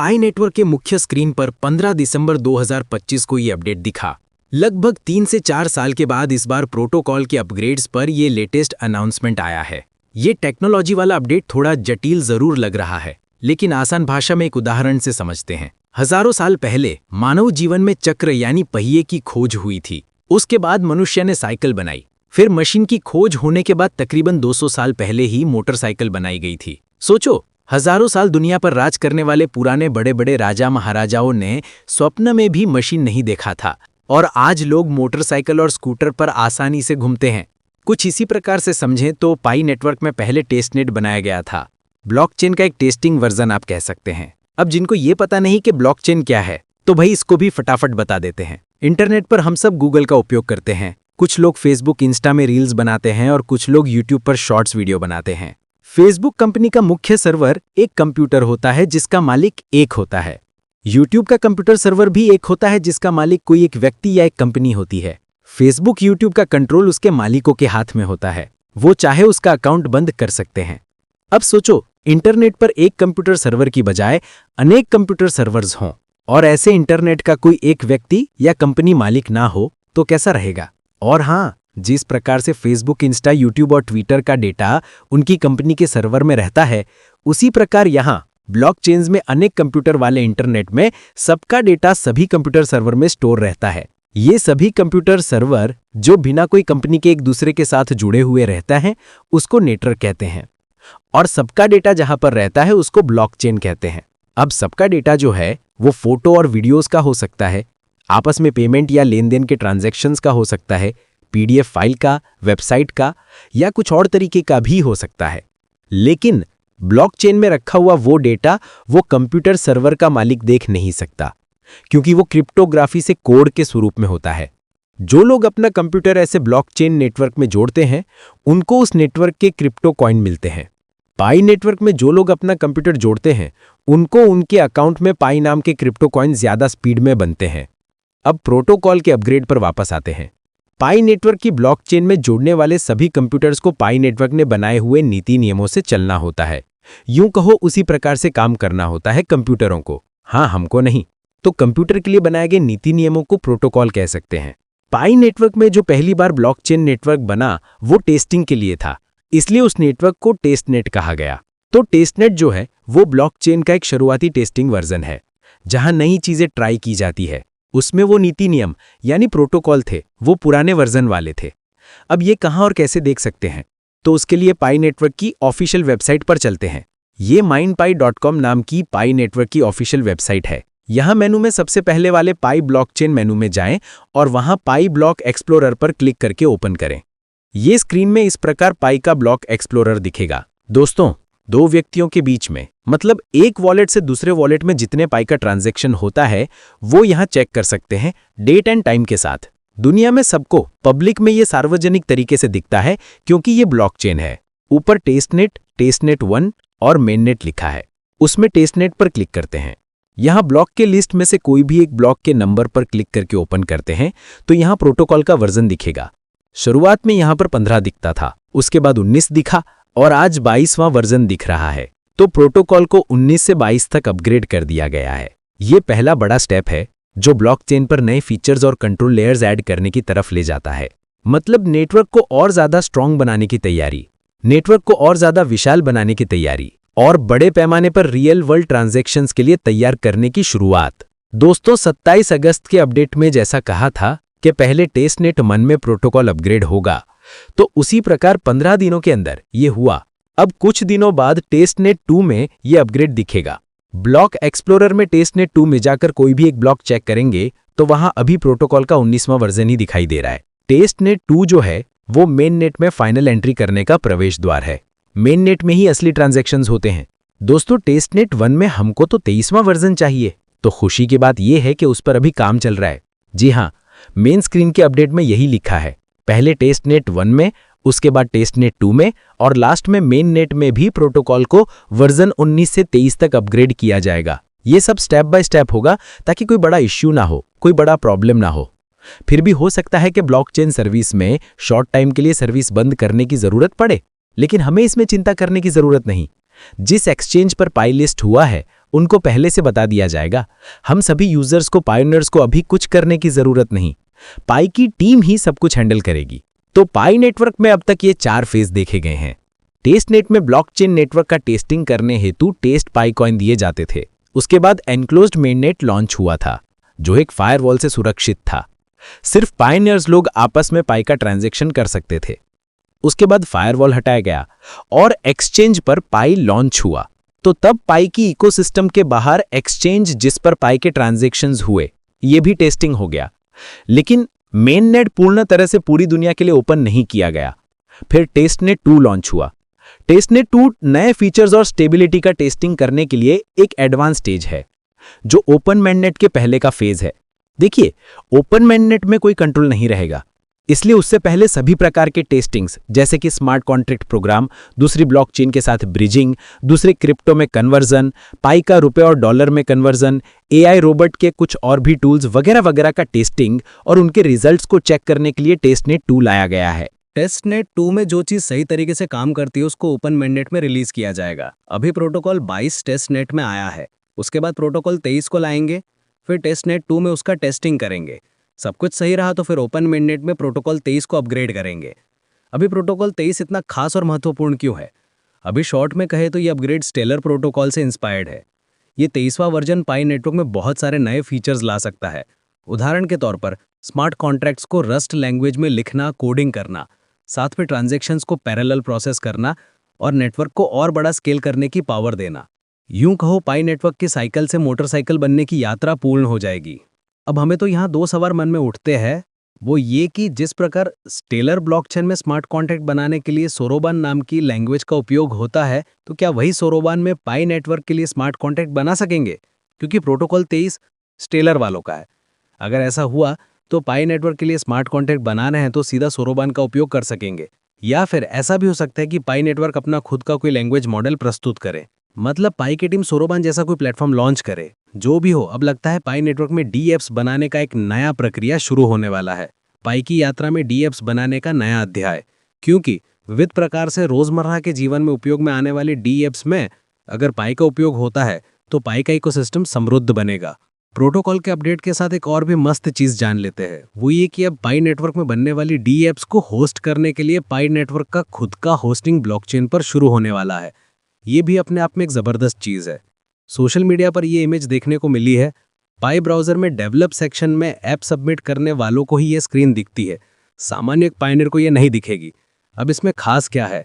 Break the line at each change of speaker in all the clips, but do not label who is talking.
पाई network के मुख्य screen पर 15 दिसंबर 2025 को ये अपडेट दिखा। लगभग 3 से 4 साल के बाद इस बार प्रोटोकॉल के अपग्रेड्स पर ये लेटेस्ट अनाउंसमेंट आया है। ये टेक्नोलॉजी वाला अपडेट थोड़ा जटिल जरूर लग रहा है, लेकिन आसान भाषा में एक उदाहरण से समझते हैं। हजारों साल पहले मानव जीवन में चक्र यानी पहिए की खोज हुई थी। उसके बाद मनुष्य ने साइकिल बनाई। फिर मशीन की खोज होने के बाद तकरीबन 200 साल पहले ही मोटरसाइकिल बनाई गई थी। सोचो, हजारों साल दुनिया पर राज करने वाले पुराने बड़े बड़े राजा महाराजाओं ने स्वप्न में भी मशीन नहीं देखा था, और आज लोग मोटरसाइकिल और स्कूटर पर आसानी से घूमते हैं। कुछ इसी प्रकार से समझें तो पाई नेटवर्क में पहले टेस्टनेट बनाया गया था। ब्लॉकचेन का एक टेस्टिंग वर्जन आप कह सकते हैं। अब जिनको ये पता नहीं कि ब्लॉकचेन क्या है, तो भाई इसको भी फटाफट बता देते हैं। इंटरनेट पर हम सब गूगल का उपयोग करते हैं। कुछ लोग फेसबुक इंस्टा में रील्स बनाते हैं और कुछ लोग यूट्यूब पर शॉर्ट्स वीडियो बनाते हैं। फेसबुक कंपनी का मुख्य सर्वर एक कंप्यूटर होता है जिसका मालिक एक होता है। यूट्यूब का कंप्यूटर सर्वर भी एक होता है जिसका मालिक कोई एक व्यक्ति या एक कंपनी होती है। फेसबुक यूट्यूब का कंट्रोल उसके मालिकों के हाथ में होता है। वो चाहे उसका अकाउंट बंद कर सकते हैं। अब सोचो, इंटरनेट पर एक कंप्यूटर सर्वर की बजाय अनेक कंप्यूटर सर्वर्स हों और ऐसे इंटरनेट का कोई एक व्यक्ति या कंपनी मालिक ना हो तो कैसा रहेगा। और हाँ, जिस प्रकार से फेसबुक, इंस्टा, यूट्यूब और ट्विटर का डेटा उनकी कंपनी के सर्वर में रहता है, उसी प्रकार यहाँ ब्लॉकचेन्स में अनेक कंप्यूटर वाले इंटरनेट में सबका डेटा सभी कंप्यूटर सर्वर में स्टोर रहता है। ये सभी कंप्यूटर सर्वर जो बिना कोई कंपनी के एक दूसरे के साथ जुड़े हुए रहता है, उसको नेटवर्क कहते हैं। और सबका डेटा जहां पर रहता है उसको ब्लॉकचेन कहते हैं। अब सबका डेटा जो है वो फोटो और वीडियोस का हो सकता है, आपस में पेमेंट या लेन देन के ट्रांजैक्शंस का हो सकता है, पीडीएफ फाइल का, वेबसाइट का या कुछ और तरीके का भी हो सकता है। लेकिन ब्लॉकचेन में रखा हुआ वो डेटा वो कंप्यूटर सर्वर का मालिक देख नहीं सकता, क्योंकि वो क्रिप्टोग्राफी से कोड के स्वरूप में होता है। जो लोग अपना कंप्यूटर ऐसे ब्लॉकचेन नेटवर्क में जोड़ते हैं, उनको उस नेटवर्क के क्रिप्टो कॉइन मिलते हैं। पाई नेटवर्क में जो लोग अपना कंप्यूटर जोड़ते हैं, उनको उनके अकाउंट में पाई नाम के क्रिप्टो कॉइन ज्यादा स्पीड में बनते हैं। अब प्रोटोकॉल के अपग्रेड पर वापस आते हैं। पाई नेटवर्क की ब्लॉकचेन में जोड़ने वाले सभी कंप्यूटर्स को पाई नेटवर्क ने बनाए हुए नीति नियमों से चलना होता है। यूं कहो, उसी प्रकार से काम करना होता है कंप्यूटरों को। हाँ, हमको नहीं। तो कंप्यूटर के लिए बनाए गए नीति नियमों को प्रोटोकॉल कह सकते हैं। पाई नेटवर्क में जो पहली बार ब्लॉकचेन नेटवर्क बना वो टेस्टिंग के लिए था, इसलिए उस नेटवर्क को टेस्टनेट कहा गया। तो टेस्टनेट जो है वो ब्लॉकचेन का एक शुरुआती टेस्टिंग वर्जन है, जहां नई चीजें ट्राई की जाती है। उसमें वो नीति नियम यानी प्रोटोकॉल थे, वो पुराने वर्जन वाले थे। अब ये कहां और कैसे देख सकते हैं, तो उसके लिए पाई नेटवर्क की ऑफिशियल वेबसाइट पर चलते हैं। ये mindpi.com नाम की पाई नेटवर्क की ऑफिशियल वेबसाइट है। यहां मेनू में सबसे पहले वाले पाई ब्लॉकचेन मेनू में जाएं और वहां पाई ब्लॉक एक्सप्लोरर पर क्लिक करके ओपन करें। ये स्क्रीन में इस प्रकार पाई का ब्लॉक एक्सप्लोरर दिखेगा। दोस्तों, दो व्यक्तियों के बीच में, मतलब एक वॉलेट से दूसरे वॉलेट में जितने पाई का ट्रांजैक्शन होता है वो यहां चेक कर सकते हैं डेट एंड टाइम के साथ। दुनिया में सबको पब्लिक में ये सार्वजनिक तरीके से दिखता है क्योंकि ये ब्लॉकचेन है। ऊपर टेस्टनेट, टेस्टनेट 1 और मेननेट लिखा है। उसमें टेस्टनेट पर क्लिक करते हैं। यहां ब्लॉक के लिस्ट में से कोई भी एक ब्लॉक के नंबर पर क्लिक करके ओपन करते हैं तो यहां प्रोटोकॉल का वर्जन दिखेगा। शुरुआत में यहां पर 15 दिखता था, उसके बाद 19 दिखा और आज 22वां वर्जन दिख रहा है। तो प्रोटोकॉल को 19 से 22 तक अपग्रेड कर दिया गया है। ये पहला बड़ा स्टेप है जो ब्लॉकचेन पर नए फीचर्स और कंट्रोल लेयर्स ऐड करने की तरफ ले जाता है। मतलब नेटवर्क को और ज्यादा स्ट्रांग बनाने की तैयारी, नेटवर्क को और ज्यादा विशाल बनाने की तैयारी और बड़े पैमाने पर रियल वर्ल्ड ट्रांजैक्शंस के लिए तैयार करने की शुरुआत। दोस्तों, 27 अगस्त के अपडेट में जैसा कहा था कि पहले टेस्टनेट 1 में प्रोटोकॉल अपग्रेड होगा, तो उसी प्रकार 15 दिनों के अंदर ये हुआ। अब कुछ दिनों बाद टेस्टनेट 2 में ये अपग्रेड दिखेगा। ब्लॉक एक्सप्लोरर में टेस्टनेट 2 में जाकर कोई भी एक ब्लॉक चेक करेंगे तो वहां अभी प्रोटोकॉल का 19वां वर्जन ही दिखाई दे रहा है। टेस्टनेट 2 जो है वो मेन नेट में फाइनल एंट्री करने का प्रवेश द्वार है। मेन नेट में ही असली ट्रांजैक्शंस होते हैं। दोस्तों, टेस्टनेट 1 में हमको तो 23वां वर्जन चाहिए, तो खुशी की बात यह है कि उस पर अभी काम चल रहा है। जी हाँ, मेन स्क्रीन के अपडेट में यही लिखा है। पहले टेस्टनेट 1 में, उसके बाद टेस्टनेट 2 में और लास्ट में मेन नेट में भी प्रोटोकॉल को वर्जन 19 से 23 तक अपग्रेड किया जाएगा। ये सब स्टेप बाय स्टेप होगा ताकि कोई बड़ा इश्यू ना हो, कोई बड़ा प्रॉब्लम ना हो। फिर भी हो सकता है कि ब्लॉकचेन सर्विस में शॉर्ट टाइम के लिए सर्विस बंद करने की जरूरत पड़े, लेकिन हमें इसमें चिंता करने की जरूरत नहीं। जिस एक्सचेंज पर पाई लिस्ट हुआ है उनको पहले से बता दिया जाएगा। हम सभी यूजर्स को, पायोनियर्स को अभी कुछ करने की जरूरत नहीं, पाई की टीम ही सब कुछ हैंडल करेगी। तो पाई नेटवर्क में अब तक ये 4 फेज देखे गए हैं। टेस्टनेट में ब्लॉकचेन नेटवर्क का टेस्टिंग करने हेतु टेस्ट पाई कॉइन दिए जाते थे। उसके बाद एनक्लोज्ड मेननेट लॉन्च हुआ था, जो एक फायरवॉल से सुरक्षित था। सिर्फ पायोनियर्स लोग आपस में पाई का ट्रांजैक्शन कर सकते थे। उसके बाद फायरवॉल हटाया गया और एक्सचेंज पर पाई लॉन्च हुआ। तो तब पाई की इकोसिस्टम के बाहर एक्सचेंज जिस पर पाई के ट्रांजैक्शंस हुए, ये भी टेस्टिंग हो गया। लेकिन मेननेट पूर्ण तरह से पूरी दुनिया के लिए ओपन नहीं किया गया। फिर टेस्टनेट 2 लॉन्च हुआ। टेस्टनेट 2 नए फीचर्स और स्टेबिलिटी का टेस्टिंग करने के लिए एक एडवांस स्टेज है, जो ओपन मेननेट के पहले का फेज है। देखिए, ओपन मेननेट में कोई कंट्रोल नहीं रहेगा, इसलिए उससे पहले सभी प्रकार के टेस्टिंग्स, जैसे कि स्मार्ट कॉन्ट्रैक्ट प्रोग्राम, दूसरी ब्लॉकचेन के साथ ब्रिजिंग, दूसरे क्रिप्टो में कन्वर्जन, पाई का रुपए और डॉलर में कन्वर्जन, एआई रोबोट के कुछ और भी टूल्स वगैरह वगैरह का टेस्टिंग और उनके रिजल्ट्स को चेक करने के लिए टेस्टनेट 2 लाया गया है।
टेस्टनेट 2 में जो चीज़ सही तरीके से काम करती है उसको ओपन मेननेट में रिलीज किया जाएगा। अभी प्रोटोकॉल 22 टेस्टनेट में आया है, उसके बाद प्रोटोकॉल 23 को लाएंगे, फिर टेस्टनेट 2 में उसका टेस्टिंग करेंगे। सब कुछ सही रहा तो फिर ओपन मेननेट में प्रोटोकॉल 23 को अपग्रेड करेंगे। अभी प्रोटोकॉल 23 इतना खास और महत्वपूर्ण क्यों है? अभी शॉर्ट में कहे तो ये अपग्रेड स्टेलर प्रोटोकॉल से इंस्पायर्ड है। ये 23वां वर्जन पाई नेटवर्क में बहुत सारे नए फीचर्स ला सकता है। उदाहरण के तौर पर स्मार्ट कॉन्ट्रैक्ट्स को रस्ट लैंग्वेज में लिखना, कोडिंग करना, साथ में ट्रांजैक्शंस को पैरेलल प्रोसेस करना और नेटवर्क को और बड़ा स्केल करने की पावर देना। यूं कहो, पाई नेटवर्क की साइकिल से मोटरसाइकिल बनने की यात्रा पूर्ण हो जाएगी। अब हमें तो यहाँ 2 सवाल मन में उठते हैं, वो ये कि जिस प्रकार स्टेलर ब्लॉकचेन में स्मार्ट कॉन्ट्रैक्ट बनाने के लिए सोरोबान नाम की लैंग्वेज का उपयोग होता है, तो क्या वही सोरोबान में पाई नेटवर्क के लिए स्मार्ट कॉन्ट्रैक्ट बना सकेंगे? क्योंकि प्रोटोकॉल 23 स्टेलर वालों का है। अगर ऐसा हुआ तो पाई नेटवर्क के लिए स्मार्ट कॉन्ट्रैक्ट बनाना है तो सीधा सोरोबान का उपयोग कर सकेंगे। या फिर ऐसा भी हो सकता है कि पाई नेटवर्क अपना खुद का कोई लैंग्वेज मॉडल प्रस्तुत करे, मतलब पाई की टीम सोरोबान जैसा कोई प्लेटफॉर्म लॉन्च करे। जो भी हो, अब लगता है पाई नेटवर्क में डी एप्स बनाने का एक नया प्रक्रिया शुरू होने वाला है। पाई की यात्रा में डी एप्स बनाने का नया अध्याय, क्योंकि विविध प्रकार से रोजमर्रा के जीवन में उपयोग में आने वाले डी एप्स में अगर पाई का उपयोग होता है तो पाई का इकोसिस्टम समृद्ध बनेगा। प्रोटोकॉल के अपडेट के साथ एक और भी मस्त चीज जान लेते हैं, वो ये कि अब पाई नेटवर्क में बनने वाली डी एप्स को होस्ट करने के लिए पाई नेटवर्क का खुद का होस्टिंग ब्लॉकचेन पर शुरू होने वाला है। ये भी अपने आप में एक जबरदस्त चीज है। सोशल मीडिया पर ये इमेज देखने को मिली है। पाई ब्राउजर में डेवलप सेक्शन में ऐप सबमिट करने वालों को ही ये स्क्रीन दिखती है, सामान्य एक पायनियर को ये नहीं दिखेगी। अब इसमें खास क्या है?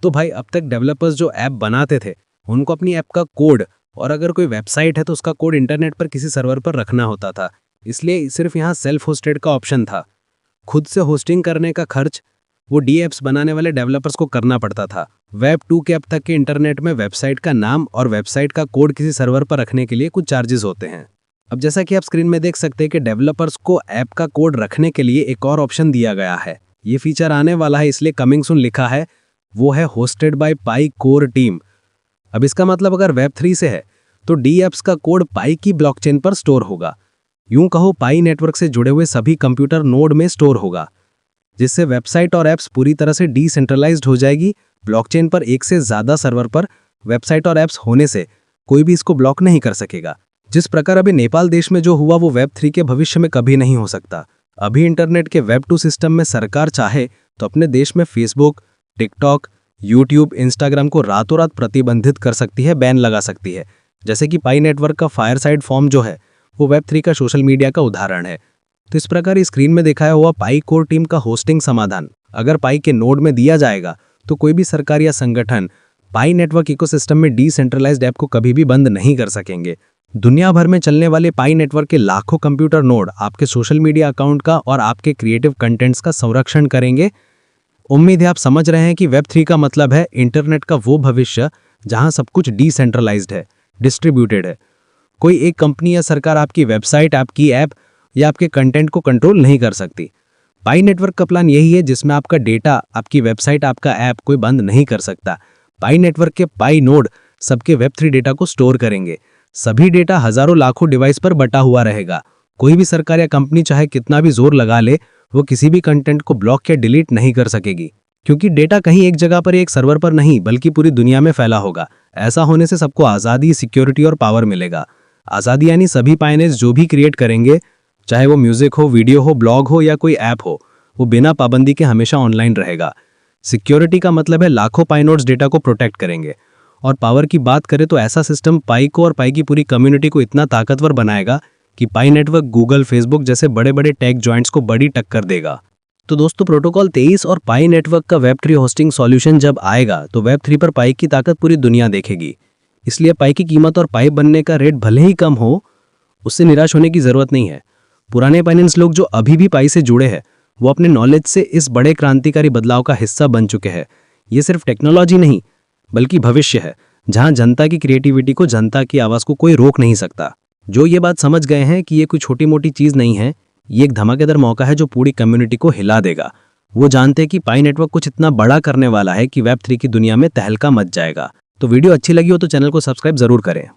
तो भाई, अब तक डेवलपर्स जो ऐप बनाते थे उनको अपनी ऐप का कोड, और अगर कोई वेबसाइट है तो उसका कोड इंटरनेट पर किसी सर्वर पर रखना होता था, इसलिए सिर्फ यहाँ सेल्फ होस्टेड का ऑप्शन था। खुद से होस्टिंग करने का खर्च वो डी एप्स बनाने वाले डेवलपर्स को करना पड़ता था। वेब 2 के अब तक के इंटरनेट में वेबसाइट का नाम और वेबसाइट का कोड किसी सर्वर पर रखने के लिए कुछ चार्जेस होते हैं। अब जैसा कि आप स्क्रीन में देख सकते हैं कि डेवलपर्स को ऐप का कोड रखने के लिए एक और ऑप्शन दिया गया है। ये फीचर आने वाला है, इसलिए कमिंग सून लिखा है, वो है hosted by pi core team. अब इसका मतलब अगर वेब 3 से है तो डी एप्स का कोड पाई की ब्लॉकचेन पर स्टोर होगा। यूं कहो, पाई नेटवर्क से जुड़े हुए सभी कंप्यूटर नोड में स्टोर होगा, जिससे वेबसाइट और ऐप्स पूरी तरह से डिसेंट्रलाइज्ड हो जाएगी। ब्लॉकचेन पर एक से ज्यादा सर्वर पर वेबसाइट और ऐप्स होने से कोई भी इसको ब्लॉक नहीं कर सकेगा। जिस प्रकार अभी नेपाल देश में जो हुआ वो वेब 3 के भविष्य में कभी नहीं हो सकता। अभी इंटरनेट के वेब 2 सिस्टम में सरकार चाहे तो अपने देश में फेसबुक, टिकटॉक, यूट्यूब, इंस्टाग्राम को रातों रात प्रतिबंधित कर सकती है, बैन लगा सकती है। जैसे कि पाई नेटवर्क का फायरसाइड फॉर्म जो है वो वेब 3 का सोशल मीडिया का उदाहरण है। तो इस प्रकार इस स्क्रीन में दिखाया हुआ पाई कोर टीम का होस्टिंग समाधान अगर पाई के नोड में दिया जाएगा तो कोई भी सरकार या संगठन पाई नेटवर्क इकोसिस्टम में डिसेंट्रलाइज्ड ऐप को कभी भी बंद नहीं कर सकेंगे। दुनिया भर में चलने वाले पाई नेटवर्क के लाखों कंप्यूटर नोड आपके सोशल मीडिया अकाउंट का और आपके क्रिएटिव कंटेंट्स का संरक्षण करेंगे। उम्मीद है आप समझ रहे हैं कि वेब 3 का मतलब है इंटरनेट का वो भविष्य जहां सब कुछ डिसेंट्रलाइज्ड है, डिस्ट्रीब्यूटेड है। कोई एक कंपनी या सरकार आपकी वेबसाइट, आपकी ऐप या आपके कंटेंट को कंट्रोल नहीं कर सकती। पाई नेटवर्क का प्लान यही है जिसमें आपका डेटा, आपकी वेबसाइट, आपका ऐप कोई बंद नहीं कर सकता। पाई नेटवर्क के पाई नोड सबके वेब 3 डेटा को स्टोर करेंगे। सभी डेटा हजारों लाखों डिवाइस पर बटा हुआ रहेगा। कोई भी सरकार या कंपनी चाहे कितना भी जोर लगा ले, वो किसी भी कंटेंट को ब्लॉक या डिलीट नहीं कर सकेगी। क्योंकि डेटा कहीं एक जगह पर एक सर्वर पर नहीं बल्कि पूरी दुनिया में फैला होगा। ऐसा होने से सबको आज़ादी, सिक्योरिटी और पावर मिलेगा। आज़ादी यानी सभी पायनियर्स जो भी क्रिएट करेंगे, चाहे वो म्यूजिक हो, वीडियो हो, ब्लॉग हो या कोई ऐप हो, वो बिना पाबंदी के हमेशा ऑनलाइन रहेगा। सिक्योरिटी का मतलब है लाखों पाइनोड्स डेटा को प्रोटेक्ट करेंगे। और पावर की बात करें तो ऐसा सिस्टम पाई को और पाई की पूरी कम्युनिटी को इतना ताकतवर बनाएगा कि पाई नेटवर्क गूगल, फेसबुक जैसे बड़े बड़े टेक जॉइंट्स को बड़ी टक्कर देगा। तो दोस्तों, प्रोटोकॉल 23 और पाई नेटवर्क का वेब3 होस्टिंग सॉल्यूशन जब आएगा तो वेब3 पर पाई की ताकत पूरी दुनिया देखेगी। इसलिए पाई की कीमत और पाई बनने का रेट भले ही कम हो, उससे निराश होने की जरूरत नहीं है। पुराने फाइनेंस लोग जो अभी भी पाई से जुड़े हैं, वो अपने नॉलेज से इस बड़े क्रांतिकारी बदलाव का हिस्सा बन चुके हैं। ये सिर्फ टेक्नोलॉजी नहीं बल्कि भविष्य है, जहां जनता की क्रिएटिविटी को, जनता की आवाज को कोई रोक नहीं सकता। जो ये बात समझ गए हैं कि ये कोई छोटी मोटी चीज नहीं है, ये एक धमाकेदार मौका है जो पूरी कम्युनिटी को हिला देगा। वो जानते हैं कि पाई नेटवर्क कुछ इतना बड़ा करने वाला है कि वेब3 की दुनिया में तहलका मच जाएगा। तो वीडियो अच्छी लगी हो तो चैनल को सब्सक्राइब जरूर करें।